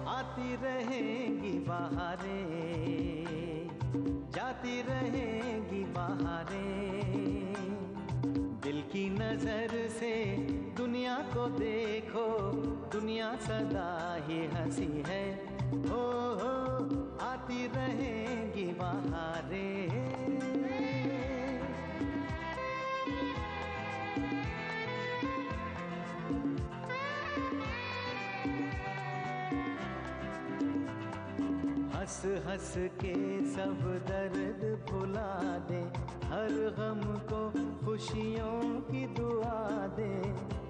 आती रहेंगी बहारें, जाती रहेंगी बहारें। दिल की नजर से दुनिया को देखो, दुनिया सदा ही हंसी है। हो आती रहेंगी बहारें। हंस हंस के सब दर्द भुला दे, हर गम को खुशियों की दुआ दे।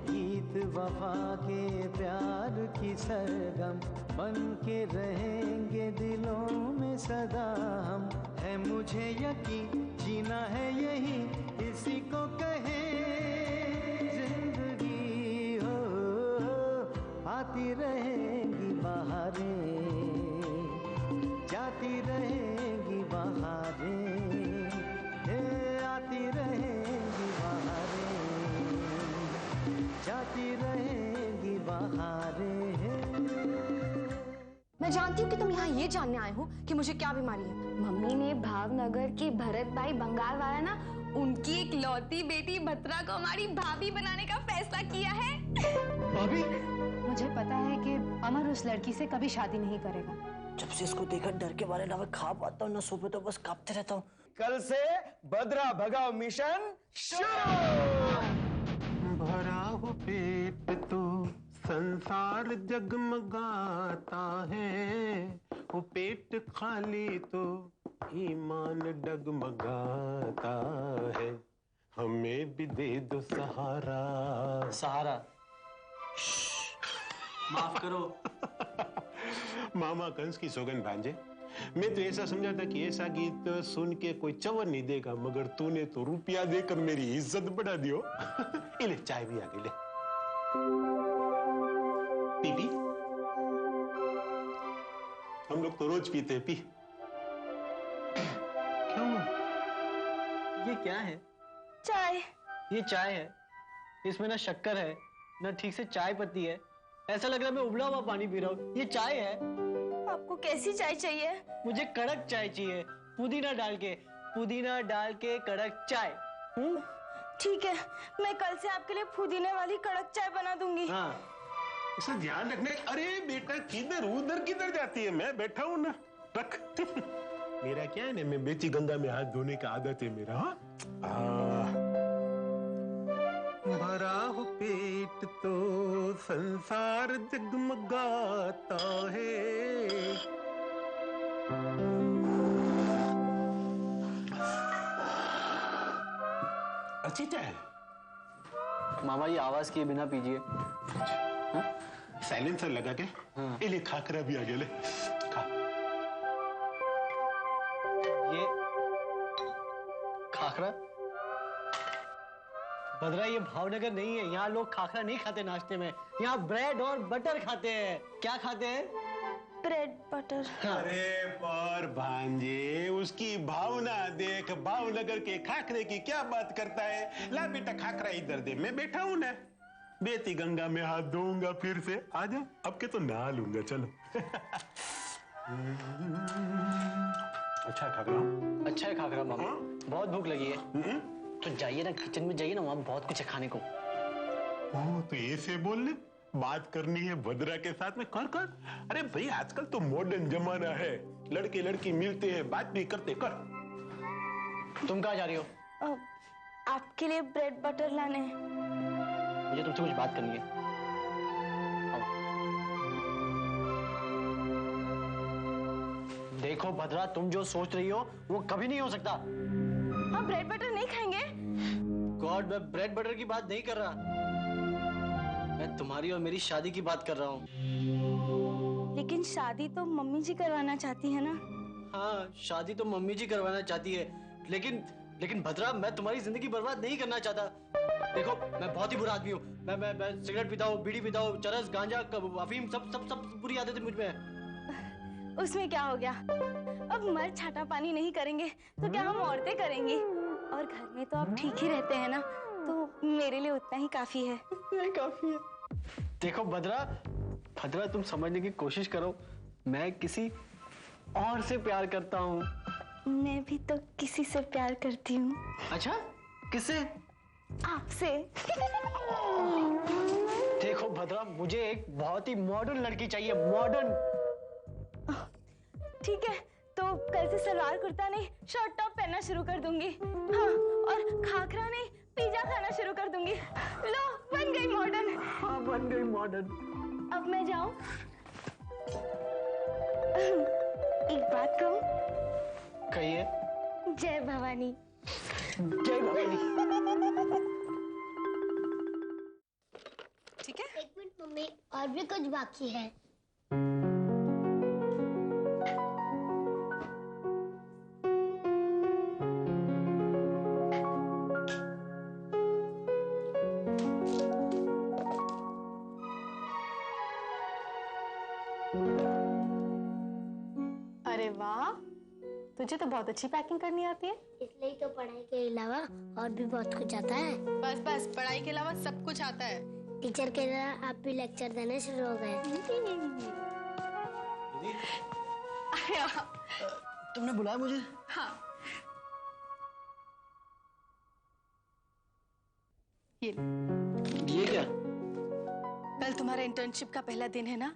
गीत वफा के प्यार की सरगम बन के रहेंगे दिलों में सदा हम। है मुझे यकीन जीना है यही, इसी को कहे जिंदगी। हो आती रहेंगी बहारें, जाती रहेंगी बहारें। आती रहेंगी बहारें, जाती रहेंगी बहारें। मैं जानती हूँ कि तुम यहाँ ये जानने आए हो कि मुझे क्या बीमारी है। मम्मी ने भावनगर के भरत भाई बंगाल वाला ना, उनकी एक लौती बेटी भद्रा को हमारी भाभी बनाने का फैसला किया है। भाभी? मुझे पता है कि अमर उस लड़की से कभी शादी नहीं करेगा। जब से इसको देखा डर के मारे ना मैं खा पाता हूँ ना सो पाता हूँ, बस कांपते रहता हूँ। कल से भद्रा भगाओ मिशन शुरू। भरा हो पेट तो संसार जगमगाता है, वो पेट खाली तो ईमान डगमगाता है। हमें भी दे दो सहारा। सहारा? माफ करो। मामा कंस की सौगंध भांजे, मैं तो ऐसा समझा था कि ऐसा गीत सुन के कोई चवन नहीं देगा, मगर तूने तो रुपया देकर मेरी इज्जत बढ़ा दियो। ले चाय भी आ गई, ले पी। हम लोग तो रोज पीते हैं, पी। क्यों? ये क्या है? चाय। ये चाय है, इसमें ना शक्कर है ना ठीक से चाय पत्ती है। ऐसा लग रहा है मैं उबला हुआ पानी पी रहा हूँ। ये चाय है। आपको कैसी चाय चाहिए? मुझे कड़क चाय चाहिए, पुदीना डाल के कड़क चाय। ठीक है, मैं कल से आपके लिए पुदीने वाली कड़क चाय बना दूंगी। हाँ, इसे ध्यान रखने। अरे बेटा किधर जाती है? मैं बैठा हूं ना, रख। मेरा क्या है ना, मैं बेची गंगा में हाथ धोने का आदत है मेरा। भरा हो पेट तो संसार जगमगाता है। अच्छी चाय। मामा ये आवाज किए बिना पीजिए। साइलेंसर लगा के? हाँ। ले खाकरा भी आ गया, ले खा। ये खाखरा? भद्रा ये भावनगर नहीं है, यहाँ लोग खाखरा नहीं खाते नाश्ते में, यहाँ ब्रेड और बटर खाते हैं। क्या खाते हैं? Bread butter. अरे पर भांजे, उसकी भावना देख, भावनगर के खाखरे की क्या बात करता है। ला बेटा खाखरा इधर दे, मैं बैठा हूं ना, बेती गंगा में हाथ धोऊंगा फिर से। आजा, अब के तो नहा लूंगा, चलो। अच्छा है खाखरा? अच्छा है खाखरा मामा। बहुत भूख लगी है। तो जाइए ना, किचन में जाइए ना, वहां बहुत कुछ है खाने को। ओह, तो ऐसे बोल ले, बात करनी है भद्रा के साथ में, कर। अरे भाई आजकल तो मॉडर्न जमाना है, लड़के लड़की मिलते हैं, बात भी करते, कर। तुम कहाँ जा रही हो? आपके लिए ब्रेड बटर लाने। मुझे तुमसे कुछ बात करनी है। देखो भद्रा, तुम जो सोच रही हो वो कभी नहीं हो सकता। आप ब्रेड बटर नहीं खाएंगे? गॉड, मैं ब्रेड बटर की बात नहीं कर रहा, मैं तुम्हारी और मेरी शादी की बात कर रहा हूँ। लेकिन शादी तो मम्मी जी करवाना चाहती है ना? हाँ, शादी तो मम्मी जी करवाना चाहती है, लेकिन भद्रा, मैं तुम्हारी जिंदगी बर्बाद नहीं करना चाहता। देखो, मैं बहुत ही बुरा आदमी हूँ। मैं सिगरेट पीता हूँ, बीड़ी पीता हूँ, चरस, गांजा, अफीम, सब बुरी आदतें मुझ में। उसमें क्या हो गया? अब मर्द छाटा पानी नहीं करेंगे तो क्या हम औरतें करेंगी? और घर में तो आप ठीक ही रहते हैं ना, तो मेरे लिए उतना ही काफी है। काफी है। देखो भद्रा, भद्रा तुम समझने की कोशिश करो, मैं किसी और से प्यार करता हूँ। मैं भी तो किसी से प्यार करती हूँ। अच्छा, किससे? आपसे। देखो भद्रा, मुझे एक बहुत ही मॉडर्न लड़की चाहिए, मॉडर्न। ठीक है, तो कल से सलवार कुर्ता नहीं शॉर्ट टॉप पहनना शुरू कर दूंगी। हाँ, और खाखरा नहीं पिज्जा खाना शुरू कर दूंगी। लो, बन गई मॉडर्न। हाँ, बन गई मॉडर्न। अब मैं जाऊं? एक बात कहूं? कहिए। जय भवानी। जय भवानी। ठीक है? एक मिनट मम्मी, और भी कुछ बाकी है। अरे वाह, तुझे तो बहुत अच्छी पैकिंग करनी आती है। इसलिए तो पढ़ाई के अलावा और भी बहुत कुछ आता है। बस बस, पढ़ाई के अलावा सब कुछ आता है। टीचर के तरह आप भी लेक्चर देने शुरू हो गए। दीदी, तुमने बुलाया मुझे? हाँ, ये क्या? कल तुम्हारा इंटर्नशिप का पहला दिन है ना,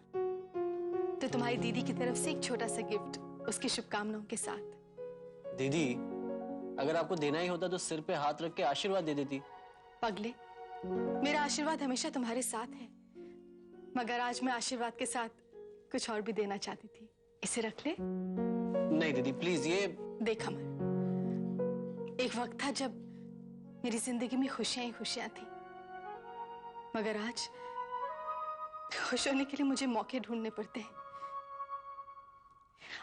तो तुम्हारी दीदी की तरफ से एक छोटा सा गिफ्ट, उसकी शुभकामनाओं के साथ। दीदी, अगर आपको देना ही होता तो सिर पे हाथ रख के आशीर्वाद दे देती। पगले, मेरा आशीर्वाद हमेशा तुम्हारे साथ है, मगर आज मैं आशीर्वाद के साथ कुछ और भी देना चाहती थी। इसे रख ले। नहीं दीदी प्लीज, ये देख अमर, एक वक्त था जब मेरी जिंदगी में खुशियां ही खुशियां थी, मगर आज खुश होने के लिए मुझे मौके ढूंढने पड़ते हैं,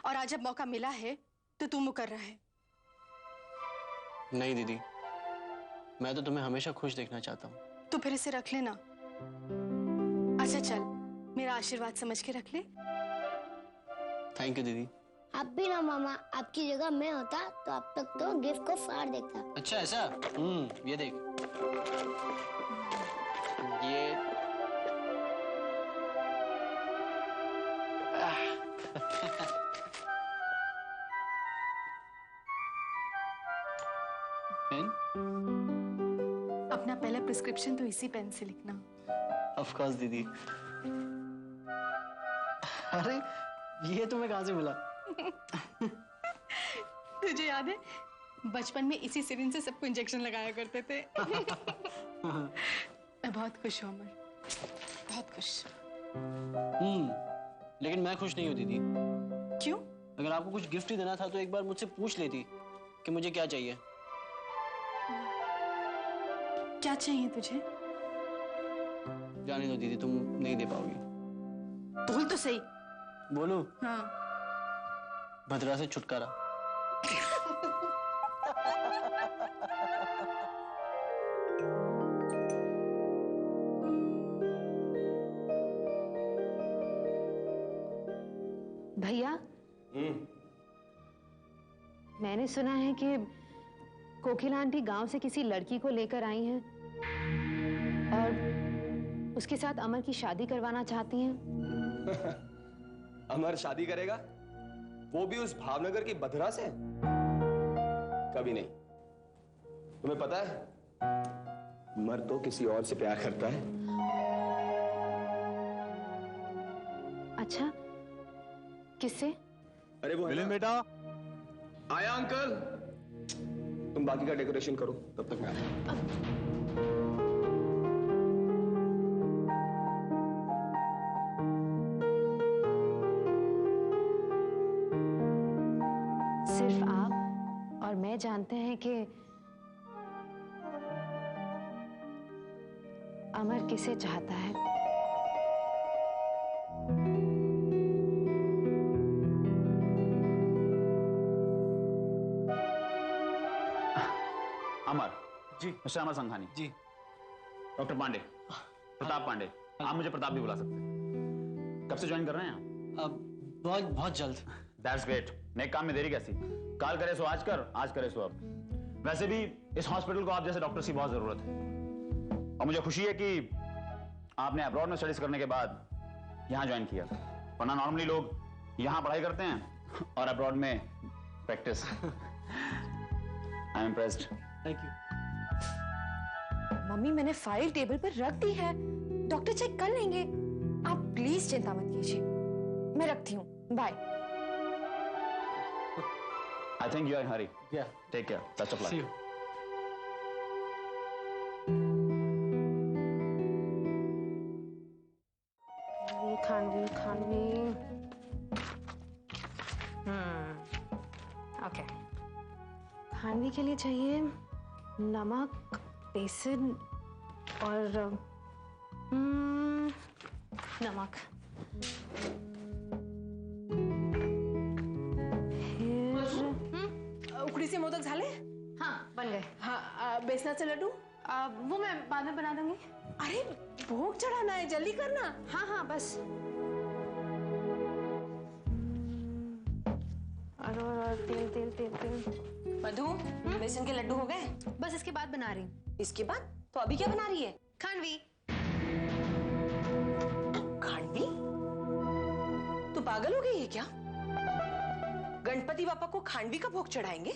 और आज जब मौका मिला है तो तू मुकर्रा है। नहीं दीदी, मैं तो तुम्हें हमेशा खुश देखना चाहता हूँ। तो फिर इसे रख लेना। अच्छा चल, मेरा आशीर्वाद समझ के रख ले। थैंक यू दीदी। आप भी ना मामा, आपकी जगह मैं होता तो अब तक तो गिफ्ट को फाड़ देता। अच्छा ऐसा? ये देख, ये पेन? अपना पहला प्रिस्क्रिप्शन तो इसी पेन से लिखना। ऑफ कोर्स दीदी। अरे ये तुम्हें कहाँ से मिला? तुझे याद है बचपन में इसी सिरिंज से सबको इंजेक्शन लगाया करते थे। मैं बहुत खुश हूँ अमर, बहुत खुश। लेकिन मैं खुश नहीं हूँ दीदी। क्यों? अगर आपको कुछ गिफ्ट ही देना था तो एक बार मुझसे पूछ लेती कि मुझे क्या चाहिए। क्या चाहिए तुझे? जाने दो दीदी, तुम नहीं दे पाओगी। बोल तो सही। बोलूं? हाँ। भद्रा से छुटकारा। भैया, मैंने सुना है कि कोकिला आंटी गांव से किसी लड़की को लेकर आई हैं और उसके साथ अमर की शादी करवाना चाहती हैं। अमर शादी करेगा? वो भी उस भावनगर की बधरा से? कभी नहीं। तुम्हें पता है, अमर तो किसी और से प्यार करता है। अच्छा, किससे? अरे वो मिलिंद बेटा। आया अंकल। तुम बाकी का डेकोरेशन करो, तब तक मैं आता हूं। सिर्फ आप और मैं जानते हैं कि अमर किसे चाहता है। अमर जी। मिस्टर अमर संघानी जी। डॉक्टर पांडे, प्रताप पांडे। आप मुझे प्रताप भी बुला सकते हैं। कब से ज्वाइन कर रहे हैं आप? अब बहुत बहुत जल्द। That's great. नेक काम में देरी कैसी? काल करे सो आज कर, आज करे सो अब। वैसे भी इस हॉस्पिटल को आप जैसे डॉक्टर्स की बहुत जरूरत है, और मुझे खुशी है कि आपने अब्रॉड में स्टडीज करने के बाद यहाँ ज्वाइन किया, वरना नॉर्मली लोग यहाँ पढ़ाई करते हैं और अब्रॉड में practice. I am impressed. Thank you. Mummy मैंने फाइल टेबल पर रख दी है, डॉक्टर चेक कर लेंगे, आप प्लीज चिंता मत कीजिए। मैं रखती हूँ, bye. I think you are in hurry. या take care, best of luck. Khanvi Khanvi. Okay, Khanvi के लिए चाहिए नमक, बेसन और नमक। उकडीचे मोदक झाले? हाँ बन गए। हाँ, बेसनाचे लड्डू? वो मैं बाद में बना दूंगी। अरे भोग चढ़ाना है, जल्दी करना। हाँ हाँ बस। और तेल तेल तेल तेल। मधु, बेसन के लड्डू हो गए? बस इसके बाद बना रही हूँ। इसके बाद? तो अभी क्या बना रही है? खानवी। खानवी? तू पागल हो गई है क्या? गणपति बापा को खानवी का भोग चढ़ाएंगे?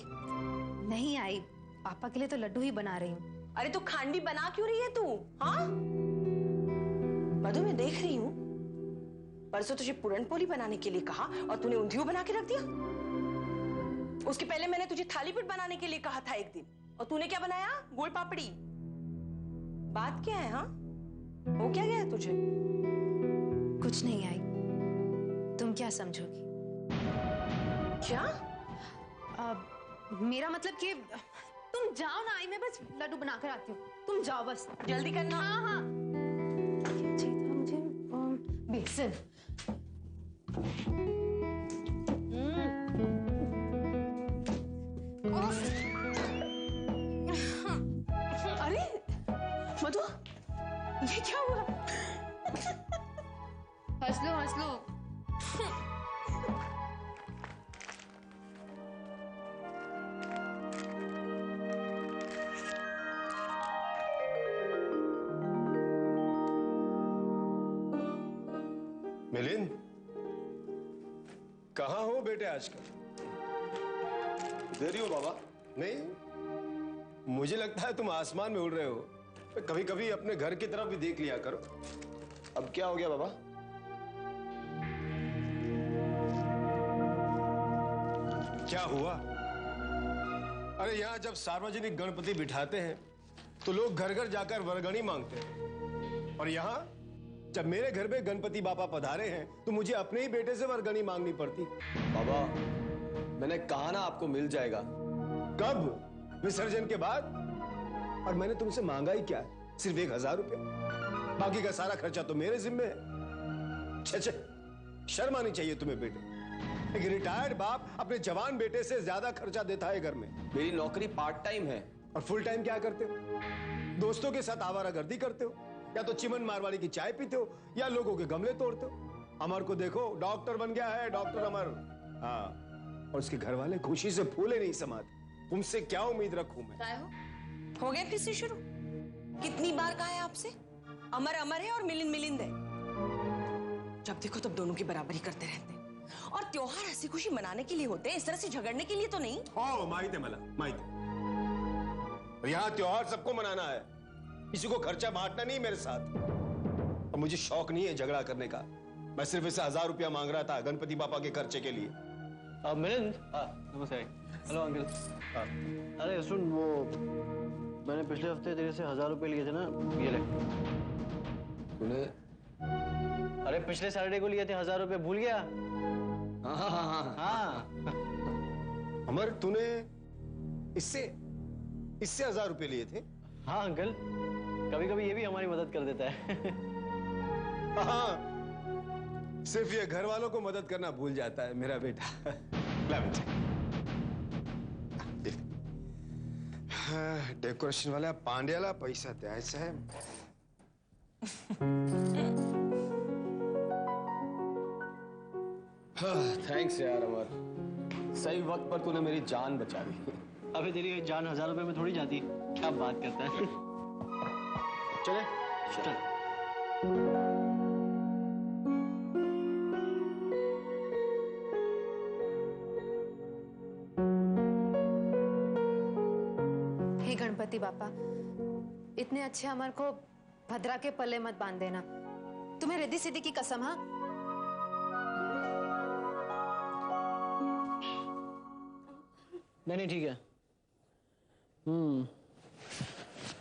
नहीं आई, पापा के लिए तो लड्डू ही बना रही हूँ। अरे तो खानवी बना क्यों रही है तू? हाँ मधु, मैं देख रही हूँ, परसों तुझे पूरनपोली बनाने के लिए कहा और तूने ऊंधियो बना के रख दिया। उसके पहले मैंने तुझे थालीपीठ बनाने के लिए कहा था एक दिन, और तूने क्या बनाया? गोल पापड़ी। बात क्या है? हाँ, हो क्या गया तुझे? कुछ नहीं आई, तुम क्या समझोगी? क्या? मेरा मतलब कि तुम जाओ ना, आई मैं बस लड्डू बना कर आती हूँ, तुम जाओ बस। जल्दी करना। हाँ हाँ। क्या चाहिए था मुझे? बेसन। अरे मधु, ये क्या हुआ? हंस लो हंस लो। मिलिंद, कहाँ हो बेटे आजकल? इधर ही हो बाबा। नहीं, मुझे लगता है तुम आसमान में उड़ रहे हो। कभी कभी अपने घर की तरफ भी देख लिया करो। अब क्या हो गया बाबा? क्या हुआ? अरे यहाँ जब सार्वजनिक गणपति बिठाते हैं तो लोग घर घर जाकर वरगणी मांगते हैं, और यहाँ जब मेरे घर में गणपति बापा पधारे हैं तो मुझे अपने ही बेटे से वरगणी मांगनी पड़ती। बाबा, मैंने कहा ना आपको मिल जाएगा। कब? विसर्जन के बाद। और मैंने तुमसे मांगा ही क्या है? सिर्फ 1000 रुपया। बाकी का सारा खर्चा तो मेरे जिम्मे है। छे, शर्म आनी चाहिए तुम्हें बेटे। एक रिटायर्ड बाप अपने जवान बेटे से ज्यादा खर्चा देता है घर में। मेरी नौकरी पार्ट टाइम है। और फुल टाइम क्या करते हो? दोस्तों के साथ आवारागर्दी करते हो, या तो चिमन मारवाड़ी की चाय पीते हो, या लोगों के गमले तोड़ते हो। अमर को देखो, डॉक्टर बन गया है, डॉक्टर अमर। हाँ, और उसके घर वाले खुशी से फूले नहीं समाते। तुमसे क्या उम्मीद रखूं मैं? क्या हो गया फिर से शुरू? कितनी बार कहा है आपसे? अमर अमर है और मिलिंद मिलिंद है। जब देखो तब दोनों की बराबरी करते रहते हैं। और त्योहार हंसी खुशी मनाने के लिए होते हैं, इस तरह से झगड़ने के लिए तो नहीं। ओ माहित है मला, माहित है। और यहाँ त्योहार सबको मनाना है, किसी को खर्चा बांटना नहीं मेरे साथ। और मुझे शौक नहीं है झगड़ा करने का। मैं सिर्फ इसे 1000 रुपया मांग रहा था गणपति बापा के खर्चे के लिए। मिलिंद, नमस्ते। Hello uncle. अरे सुन, वो मैंने पिछले हफ्ते तेरे से 1000 रुपए लिए थे ना, ये ले। तूने? अरे पिछले सैटरडे को लिए थे 1000 रुपए, भूल गया? हाँ। अमर, तूने इससे 1000 रुपए लिए थे? हाँ अंकल, कभी कभी ये भी हमारी मदद कर देता है। हाँ, सिर्फ ये घर वालों को मदद करना भूल जाता है मेरा बेटा। ला बेटा। डेकोरेशन वाला पांड्याला पैसा द्यायचा है। थैंक्स यार अमर, सही वक्त पर तूने मेरी जान बचा दी। अबे तेरी जान 1000 रुपए में थोड़ी जाती, क्या बात करता है। चले चल। सकती पापा। इतने अच्छे अमर को भद्रा के पल्ले मत बांध देना। तुम्हें रिद्धि सिद्धि की कसम। हाँ, नहीं ठीक है।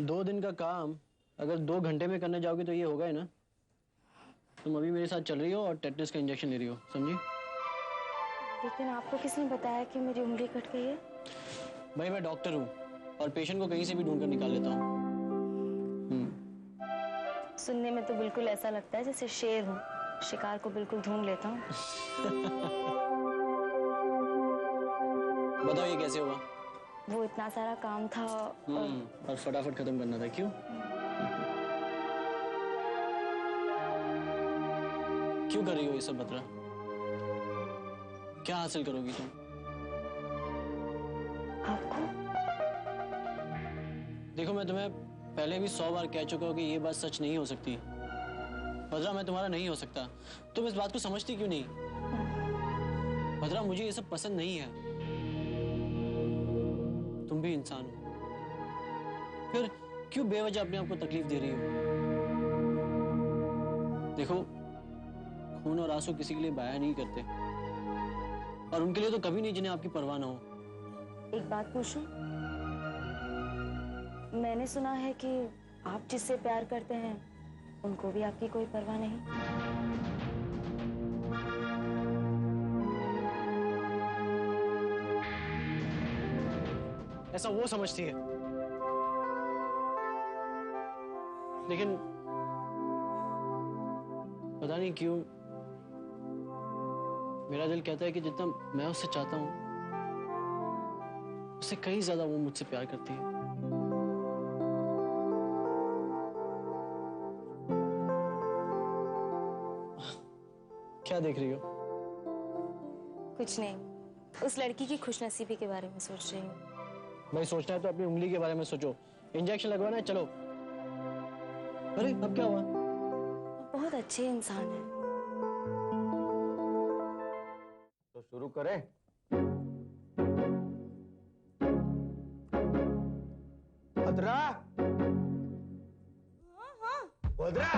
2 दिन का काम अगर 2 घंटे में करने जाओगे तो ये होगा ही ना। तुम अभी मेरे साथ चल रही हो और टेटनस का इंजेक्शन ले रही हो, समझी? लेकिन आपको किसने बताया कि मेरी उंगली कट गई है? भाई मैं डॉक्टर हूँ और पेशेंट को कहीं से भी ढूंढकर निकाल लेता हूँ। सुनने में तो बिल्कुल ऐसा लगता है जैसे शेर हूँ, शिकार को बिल्कुल ढूंढ लेता हूँ। बताओ ये कैसे हुआ? वो इतना सारा काम था और फटाफट खत्म करना था। क्यों क्यों कर रही हो ये सब भद्रा? क्या हासिल करोगी तुम? आपको? देखो मैं तुम्हें पहले भी 100 बार कह चुका हूँ कि ये बात सच नहीं हो सकती। भद्रा मैं तुम्हारा नहीं हो सकता। तुम इस बात को समझती क्यों नहीं? भद्रा मुझे ये सब पसंद नहीं है। तुम भी इंसान हो, फिर क्यों बेवजह अपने आप को तकलीफ दे रही हो? देखो खून और आंसू किसी के लिए बयां नहीं करते और उनके लिए तो कभी नहीं जिन्हें आपकी परवाह ना हो। एक बात पूछूं? मैंने सुना है कि आप जिससे प्यार करते हैं उनको भी आपकी कोई परवाह नहीं। ऐसा वो समझती है, लेकिन पता नहीं क्यों मेरा दिल कहता है कि जितना मैं उससे चाहता हूं उससे कहीं ज्यादा वो मुझसे प्यार करती है। क्या देख रही हो? कुछ नहीं, उस लड़की की खुशनसीबी के बारे में सोच रही हूँ। भाई सोचना है तो अपनी उंगली के बारे में सोचो। इंजेक्शन लगवाना है, चलो। अरे अब क्या हुआ? बहुत अच्छे इंसान है। तो शुरू करें? भद्रा, भद्रा,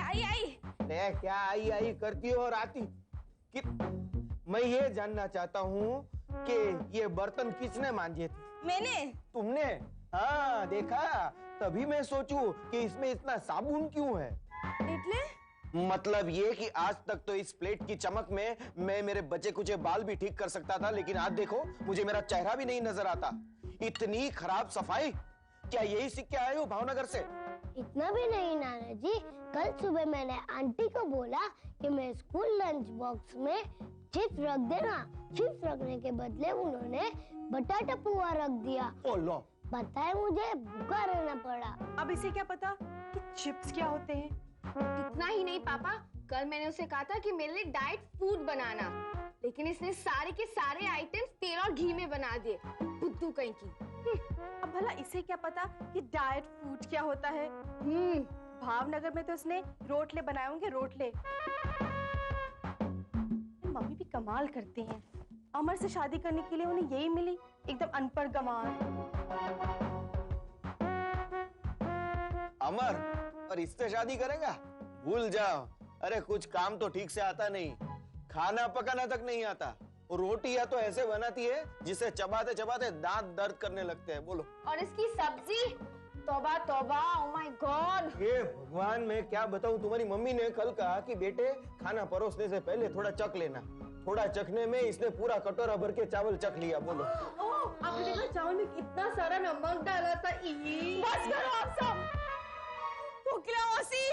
आई। ने क्या आई करती हो और आती कि मैं ये जानना चाहता हूँ कि ये बर्तन किसने मांजे थे? मैंने। तुमने? हाँ देखा, तभी मैं सोचूं कि इसमें इतना साबुन क्यों है। मतलब ये कि आज तक तो इस प्लेट की चमक में मैं मेरे बचे कुचे बाल भी ठीक कर सकता था, लेकिन आज देखो मुझे मेरा चेहरा भी नहीं नजर आता। इतनी खराब सफाई, क्या यही सीख के आए हो भावनगर से? इतना भी नहीं नाना जी, कल सुबह मैंने आंटी को बोला कि मैं स्कूल लंच बॉक्स में चिप्स रख देना। चिप्स रखने के बदले उन्होंने बटाटा पुआ रख दिया। ओलो, बताए मुझे भूखा रहना पड़ा। अब इसे क्या पता कि चिप्स क्या होते हैं? इतना ही नहीं पापा, कल मैंने उसे कहा था कि मेरे लिए डाइट फूड बनाना, लेकिन इसने सारे के सारे आइटम्स तेल और घी में बना दिए। बुद्धू कहीं की। अब भला इसे क्या पता कि डाइट फूड क्या होता है? भावनगर में तो इसने रोटले बनाए होंगे, रोटले। मम्मी भी कमाल करती हैं। अमर से शादी करने के लिए उन्हें यही मिली, एकदम अनपढ़ गंवार। अमर और इससे शादी करेगा? भूल जाओ। अरे कुछ काम तो ठीक से आता नहीं, खाना पकाना तक नहीं आता। रोटियां तो ऐसे बनाती है जिसे चबाते चबाते दांत दर्द करने लगते हैं। बोलो। और इसकी सब्जी, तौबा तौबा, ओह माय गॉड। ये भगवान, मैं क्या बताऊं। तुम्हारी मम्मी ने कल कहा कि बेटे खाना परोसने से पहले थोड़ा चख लेना। थोड़ा चखने में इसने पूरा कटोरा भर के चावल चख लिया। बोलो। आपने देखा चावल में कितना सारा नमक डाला था। बस करो आप सब। कोकिला मौसी,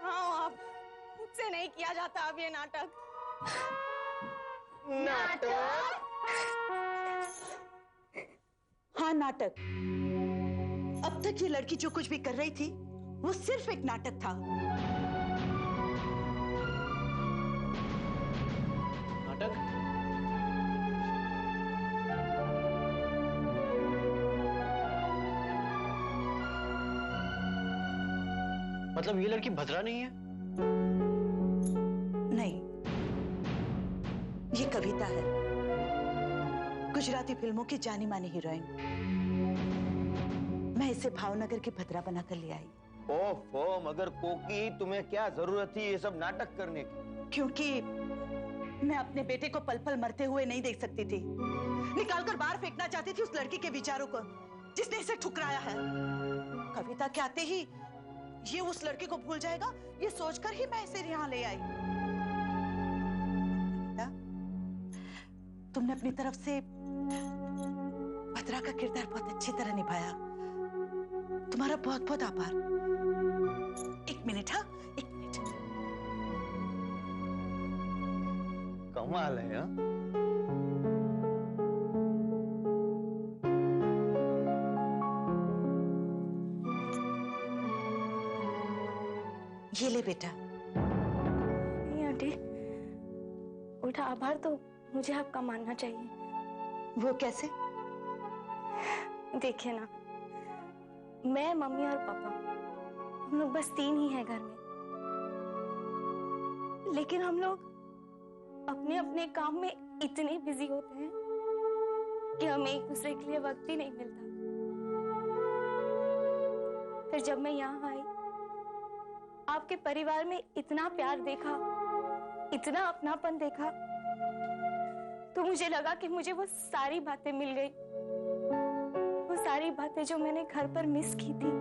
हाँ आप मुझसे नहीं किया जाता अब ये नाटक। नाटक? हाँ नाटक। अब तक ये लड़की जो कुछ भी कर रही थी वो सिर्फ एक नाटक था। नाटक? मतलब ये लड़की भद्रा नहीं है? नहीं, ये कविता है, गुजराती फिल्मों की जानी मानी हीरोइन। मैं इसे भावनगर की भद्रा बनाकर ले आई। ओफो, मगर कोकी तुम्हें क्या जरूरत थी ये सब नाटक करने की? क्योंकि मैं अपने बेटे को पल पल मरते हुए नहीं देख सकती थी। निकालकर बाहर फेंकना चाहती थी उस लड़की के विचारों को जिसने इसे ठुकराया है। कविता के आते ही ये उस लड़के को भूल जाएगा, ये सोचकर ही मैं इसे यहाँ ले आई। तुमने अपनी तरफ से भद्रा का किरदार बहुत अच्छी तरह निभाया। तुम्हारा बहुत बहुत आभार। एक मिनट, हाँ, एक मिनट। कमाल है। हाँ, ये ले बेटा। नहीं आंटी, उल्टा आभार तो मुझे आपका मानना चाहिए। वो कैसे? देखिए ना, मैं, मम्मी और पापा, हम लोग बस 3 ही हैं घर में। लेकिन हम लोग अपने अपने काम में इतने बिजी होते हैं कि हमें एक दूसरे के लिए वक्त ही नहीं मिलता। फिर जब मैं यहाँ आई, आपके परिवार में इतना प्यार देखा, इतना अपनापन देखा, तो मुझे लगा कि मुझे वो सारी बातें मिल गई, वो सारी बातें जो मैंने घर पर मिस की थी।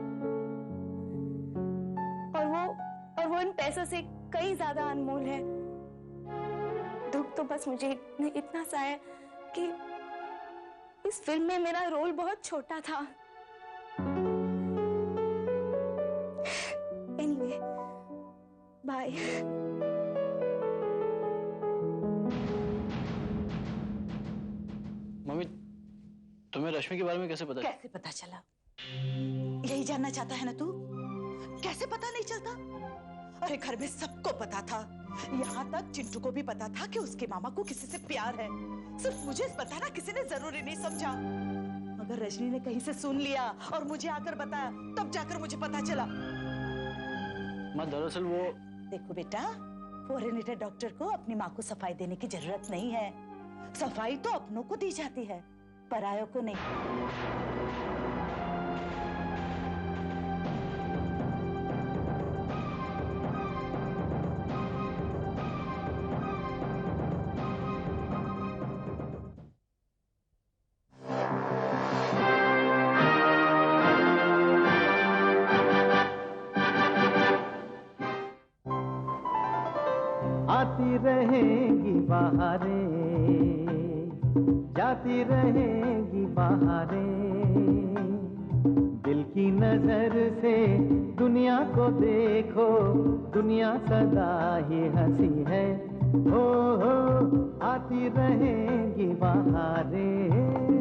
और वो इन पैसों से कई ज्यादा अनमोल है। दुख तो बस मुझे इतना सा है कि इस फिल्म में मेरा रोल बहुत छोटा था। Anyway, bye. मम्मी, तुम्हें रश्मि के बारे में कैसे पता? कैसे पता चला? यही जानना चाहता है ना तू? कैसे पता नहीं चलता? अरे घर में सबको पता था, यहाँ तक चिंटू को भी पता था कि उसके मामा को किसी से प्यार है। सिर्फ मुझे बताना किसी ने जरूरी नहीं समझा। मगर रजनी ने कहीं से सुन लिया और मुझे आकर बताया, तब जाकर मुझे पता चला। माँ, दरअसल वो... देखो बेटा, फॉरेनिटर डॉक्टर को अपनी माँ को सफाई देने की जरूरत नहीं है। सफाई तो अपनों को दी जाती है, परायों को नहीं। आती रहेंगी बहारें, जाती रहेंगी बहारें, दिल की नजर से दुनिया को देखो, दुनिया सदा ही हंसी है। हो आती रहेंगी बहारें।